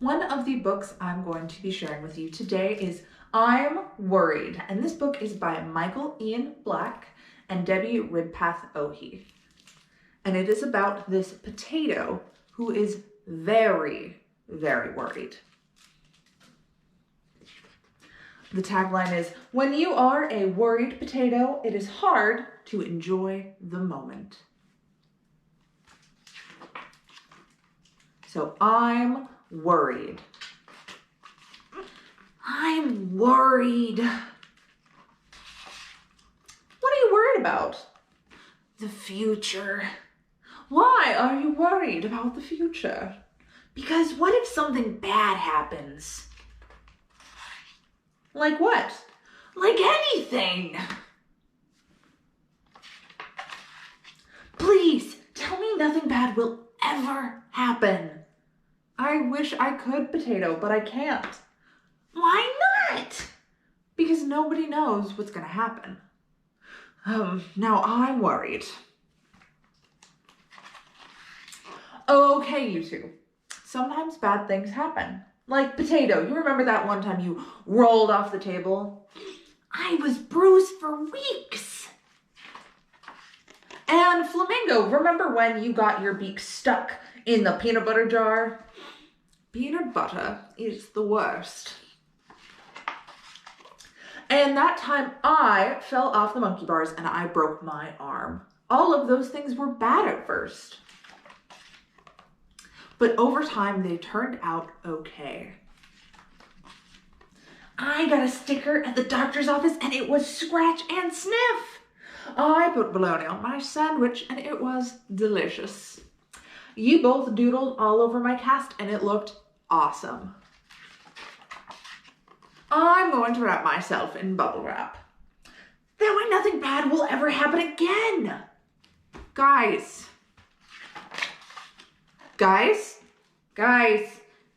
One of the books I'm going to be sharing with you today is I'm Worried, and this book is by Michael Ian Black and Debbie Ridpath-Ohi. And it is about this potato who is very, very worried. The tagline is, "When you are a worried potato, it is hard to enjoy the moment." So I'm worried. I'm worried. What are you worried about? The future. Why are you worried about the future? Because what if something bad happens? Like what? Like anything. Please tell me nothing bad will ever happen. I wish I could, potato, but I can't. Why not? Because nobody knows what's gonna happen. Now I'm worried. Okay, you two. Sometimes bad things happen. Like potato, you remember that one time you rolled off the table? I was bruised for weeks. And Flamingo, remember when you got your beak stuck in the peanut butter jar? Peanut butter is the worst. And that time I fell off the monkey bars and I broke my arm. All of those things were bad at first. But over time they turned out okay. I got a sticker at the doctor's office and it was scratch and sniff. I put bologna on my sandwich and it was delicious. You both doodled all over my cast and it looked awesome. I'm going to wrap myself in bubble wrap. That way nothing bad will ever happen again. Guys,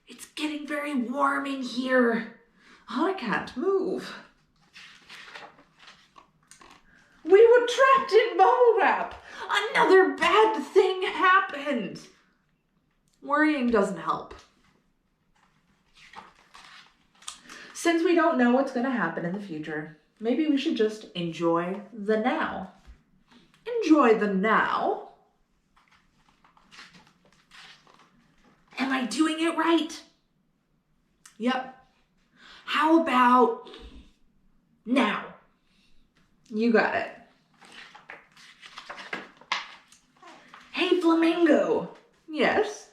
it's getting very warm in here. I can't move. We were trapped in bubble wrap. Another bad thing happened. Worrying doesn't help. Since we don't know what's going to happen in the future, maybe we should just enjoy the now. Enjoy the now. Am I doing it right? Yep. How about now? You got it. Hey, Flamingo. Yes?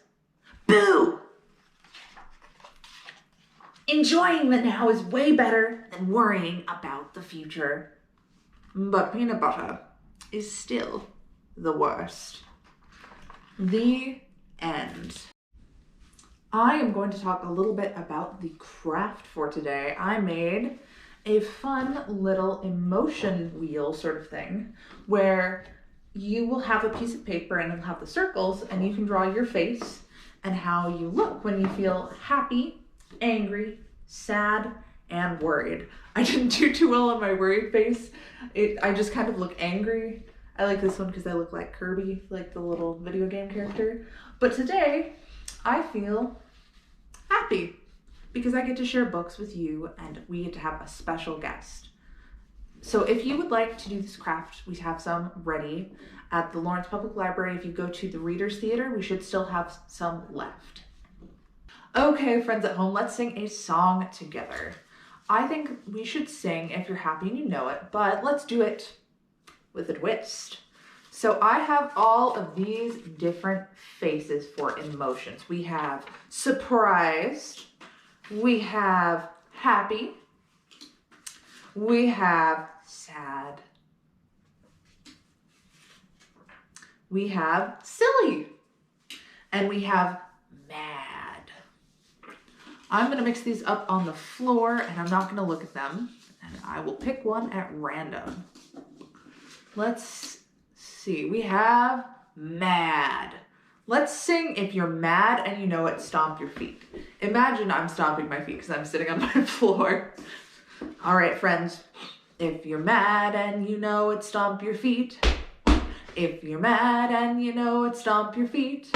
Boo! Enjoying the now is way better than worrying about the future. But peanut butter is still the worst. The end. I am going to talk a little bit about the craft for today. I made a fun little emotion wheel sort of thing where you will have a piece of paper and it'll have the circles and you can draw your face and how you look when you feel happy, angry, sad, and worried. I didn't do too well on my worried face. I just kind of look angry. I like this one because I look like Kirby, like the little video game character. But today, I feel happy because I get to share books with you and we get to have a special guest. So if you would like to do this craft, we have some ready at the Lawrence Public Library. If you go to the Reader's Theater, we should still have some left. Okay, friends at home, let's sing a song together. I think we should sing If You're Happy and You Know It, but let's do it with a twist. So I have all of these different faces for emotions. We have surprised, we have happy, we have sad, we have silly, and we have mad. I'm gonna mix these up on the floor and I'm not gonna look at them, and I will pick one at random. Let's see, we have mad. Let's sing If You're Mad and You Know It, Stomp Your Feet. Imagine I'm stomping my feet because I'm sitting on my floor. All right, friends. If you're mad and you know it, stomp your feet. If you're mad and you know it, stomp your feet.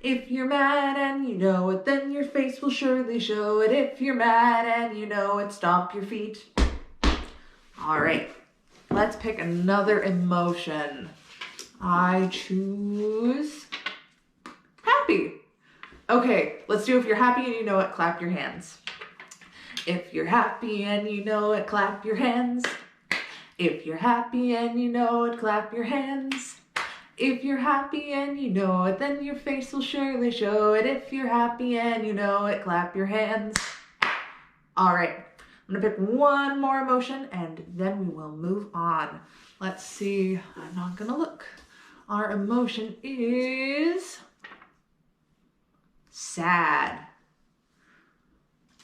If you're mad and you know it, then your face will surely show it. If you're mad and you know it, stomp your feet. All right, let's pick another emotion. I choose happy. Okay, let's do if you're happy and you know it, clap your hands. If you're happy and you know it, clap your hands. If you're happy and you know it, clap your hands. If you're happy and you know it, then your face will surely show it. If you're happy and you know it, clap your hands. All right, I'm gonna pick one more emotion and then we will move on. Let's see, I'm not gonna look. Our emotion is sad.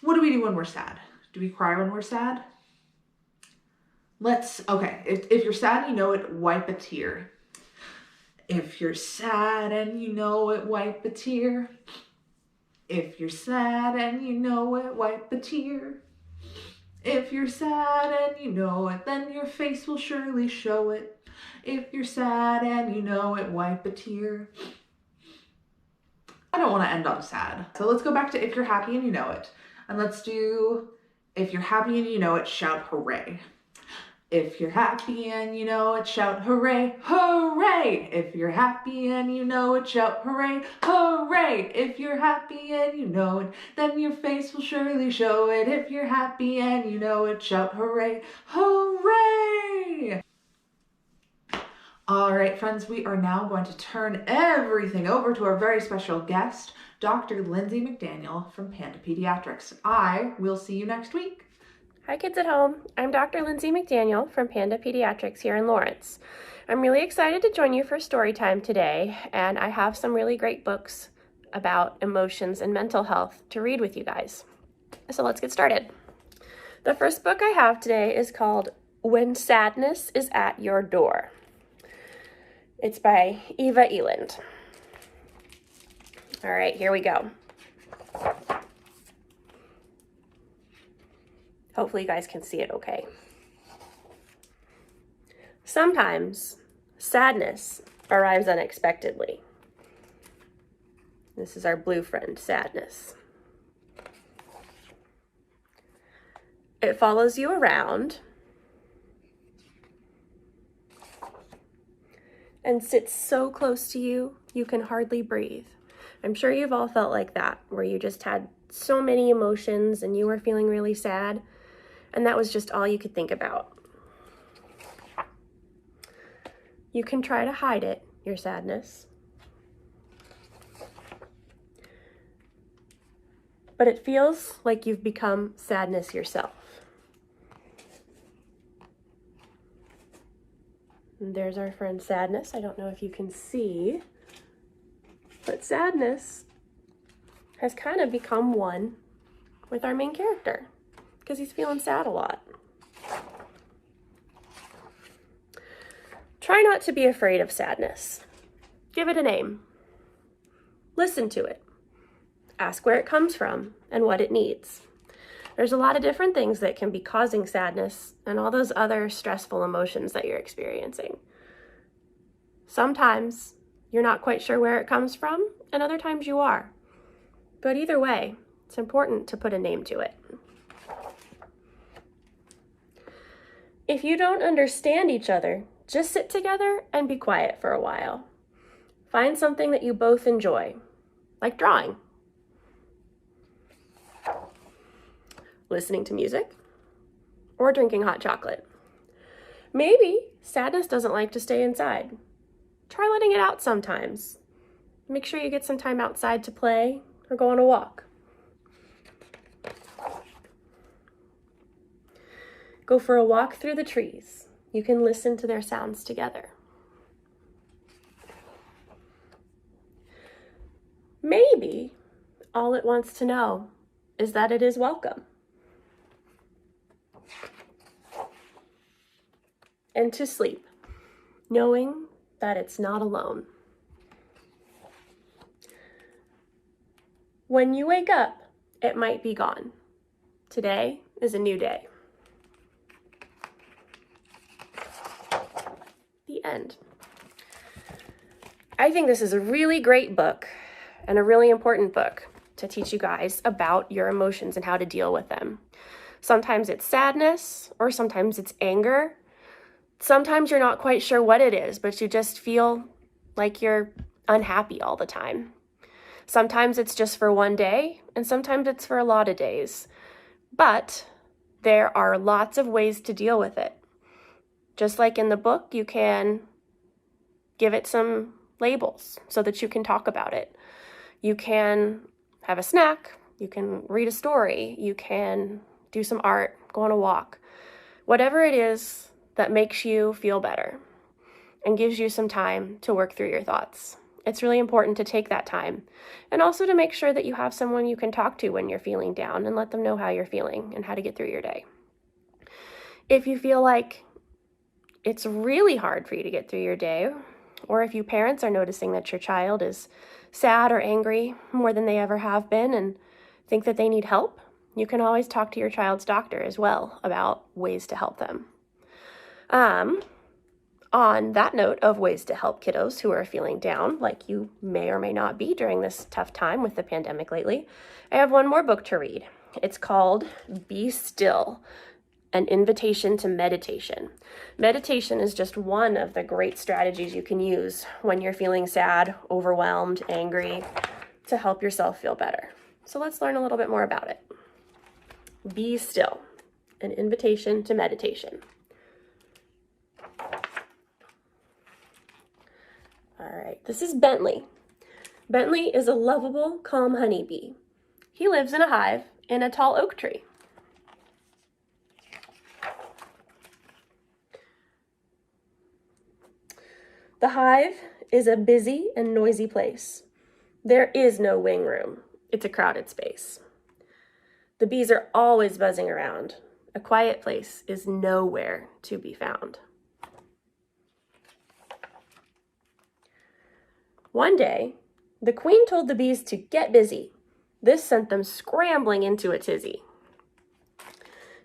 What do we do when we're sad? Do we cry when we're sad? Okay, if you're sad and you know it, wipe a tear. If you're sad and you know it, wipe a tear. If you're sad and you know it, wipe a tear. If you're sad and you know it, then your face will surely show it. If you're sad and you know it, wipe a tear. I don't want to end on sad. So let's go back to if you're happy and you know it. And let's do if you're happy and you know it, shout hooray. If you're happy and you know it, shout hooray, hooray. If you're happy and you know it, shout hooray, hooray. If you're happy and you know it, then your face will surely show it. If you're happy and you know it, shout hooray, hooray. All right, friends, we are now going to turn everything over to our very special guest, Dr. Lindsey McDaniel from Panda Pediatrics. I will see you next week. Hi kids at home, I'm Dr. Lindsey McDaniel from Panda Pediatrics here in Lawrence. I'm really excited to join you for Storytime today, and I have some really great books about emotions and mental health to read with you guys. So let's get started. The first book I have today is called When Sadness is at Your Door. It's by Eva Eland. All right, here we go. Hopefully you guys can see it okay. Sometimes sadness arrives unexpectedly. This is our blue friend, sadness. It follows you around and sits so close to you, you can hardly breathe. I'm sure you've all felt like that, where you just had so many emotions and you were feeling really sad, and that was just all you could think about. You can try to hide it, your sadness, but it feels like you've become sadness yourself. And there's our friend Sadness. I don't know if you can see, but Sadness has kind of become one with our main character because he's feeling sad a lot. Try not to be afraid of sadness. Give it a name. Listen to it. Ask where it comes from and what it needs. There's a lot of different things that can be causing sadness and all those other stressful emotions that you're experiencing. Sometimes you're not quite sure where it comes from, and other times you are. But either way, it's important to put a name to it. If you don't understand each other, just sit together and be quiet for a while. Find something that you both enjoy, like drawing, listening to music, or drinking hot chocolate. Maybe sadness doesn't like to stay inside. Try letting it out sometimes. Make sure you get some time outside to play or go on a walk. Go for a walk through the trees. You can listen to their sounds together. Maybe all it wants to know is that it is welcome. And to sleep, knowing that it's not alone. When you wake up, it might be gone. Today is a new day. The end. I think this is a really great book, and a really important book to teach you guys about your emotions and how to deal with them. Sometimes it's sadness, or sometimes it's anger. Sometimes you're not quite sure what it is, but you just feel like you're unhappy all the time. Sometimes it's just for one day, and sometimes it's for a lot of days. But there are lots of ways to deal with it. Just like in the book, you can give it some labels so that you can talk about it. You can have a snack, you can read a story, you can do some art, go on a walk. Whatever it is that makes you feel better and gives you some time to work through your thoughts. It's really important to take that time, and also to make sure that you have someone you can talk to when you're feeling down and let them know how you're feeling and how to get through your day. If you feel like it's really hard for you to get through your day, or if you parents are noticing that your child is sad or angry more than they ever have been and think that they need help, you can always talk to your child's doctor as well about ways to help them. On that note of ways to help kiddos who are feeling down, like you may or may not be during this tough time with the pandemic lately, I have one more book to read. It's called Be Still, An Invitation to Meditation. Meditation is just one of the great strategies you can use when you're feeling sad, overwhelmed, angry, to help yourself feel better. So let's learn a little bit more about it. Be Still, An Invitation to Meditation. All right, this is Bentley. Bentley is a lovable, calm honeybee. He lives in a hive in a tall oak tree. The hive is a busy and noisy place. There is no wing room. It's a crowded space. The bees are always buzzing around. A quiet place is nowhere to be found. One day, the queen told the bees to get busy. This sent them scrambling into a tizzy.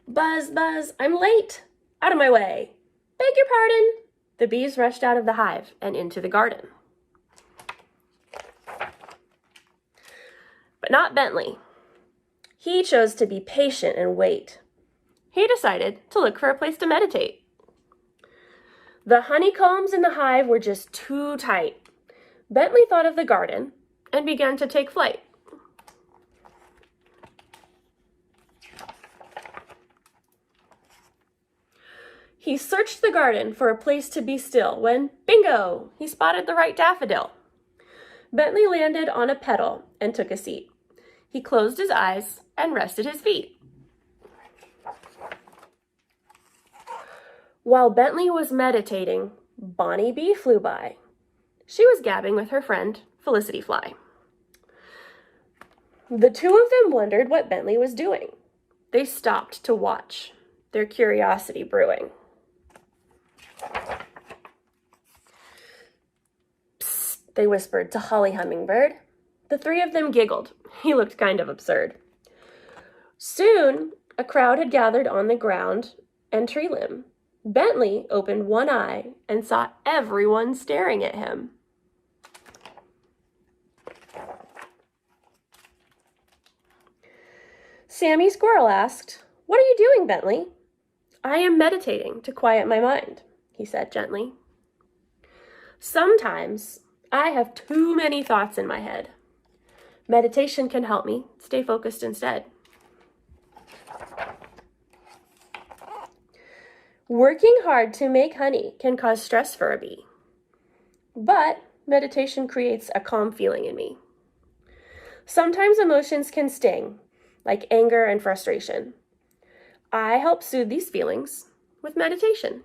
Buzz, buzz, I'm late. Out of my way. Beg your pardon. The bees rushed out of the hive and into the garden. But not Bentley. He chose to be patient and wait. He decided to look for a place to meditate. The honeycombs in the hive were just too tight. Bentley thought of the garden and began to take flight. He searched the garden for a place to be still when, bingo, he spotted the right daffodil. Bentley landed on a petal and took a seat. He closed his eyes and rested his feet. While Bentley was meditating, Bonnie Bee flew by. She was gabbing with her friend, Felicity Fly. The two of them wondered what Bentley was doing. They stopped to watch, their curiosity brewing. Psst, they whispered to Holly Hummingbird. The three of them giggled. He looked kind of absurd. Soon, a crowd had gathered on the ground and tree limb. Bentley opened one eye and saw everyone staring at him. Sammy Squirrel asked, "What are you doing, Bentley?" "I am meditating to quiet my mind," he said gently. "Sometimes I have too many thoughts in my head. Meditation can help me stay focused instead." Working hard to make honey can cause stress for a bee, but meditation creates a calm feeling in me. Sometimes emotions can sting, like anger and frustration. I help soothe these feelings with meditation.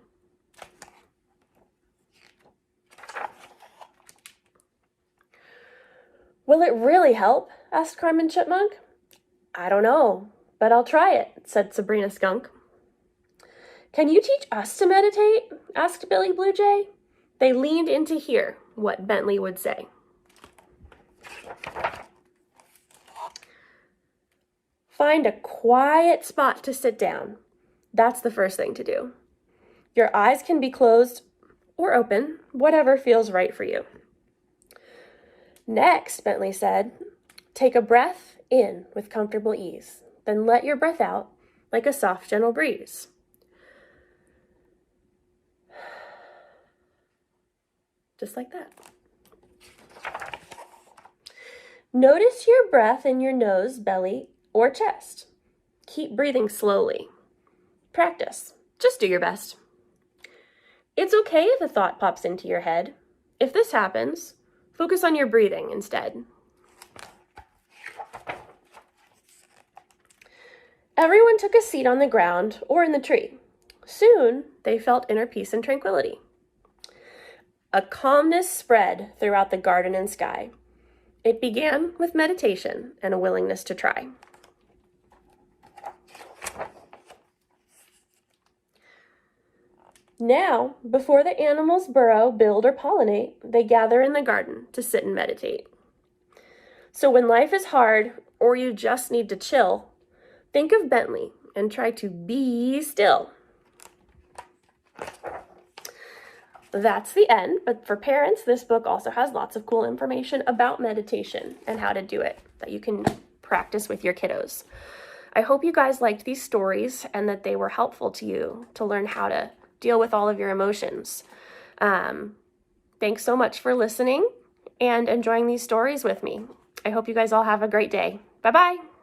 "Will it really help?" asked Carmen Chipmunk. "I don't know, but I'll try it," said Sabrina Skunk. "Can you teach us to meditate?" asked Billy Blue Jay. They leaned in to hear what Bentley would say. Find a quiet spot to sit down. That's the first thing to do. Your eyes can be closed or open, whatever feels right for you. Next, Bentley said, take a breath in with comfortable ease, then let your breath out like a soft, gentle breeze. Just like that. Notice your breath in your nose, belly, or chest. Keep breathing slowly. Practice. Just do your best. It's okay if a thought pops into your head. If this happens, focus on your breathing instead. Everyone took a seat on the ground or in the tree. Soon, they felt inner peace and tranquility. A calmness spread throughout the garden and sky. It began with meditation and a willingness to try. Now, before the animals burrow, build, or pollinate, they gather in the garden to sit and meditate. So when life is hard or you just need to chill, think of Bentley and try to be still. That's the end, but for parents, this book also has lots of cool information about meditation and how to do it that you can practice with your kiddos. I hope you guys liked these stories and that they were helpful to you to learn how to deal with all of your emotions. Thanks so much for listening and enjoying these stories with me. I hope you guys all have a great day. Bye-bye.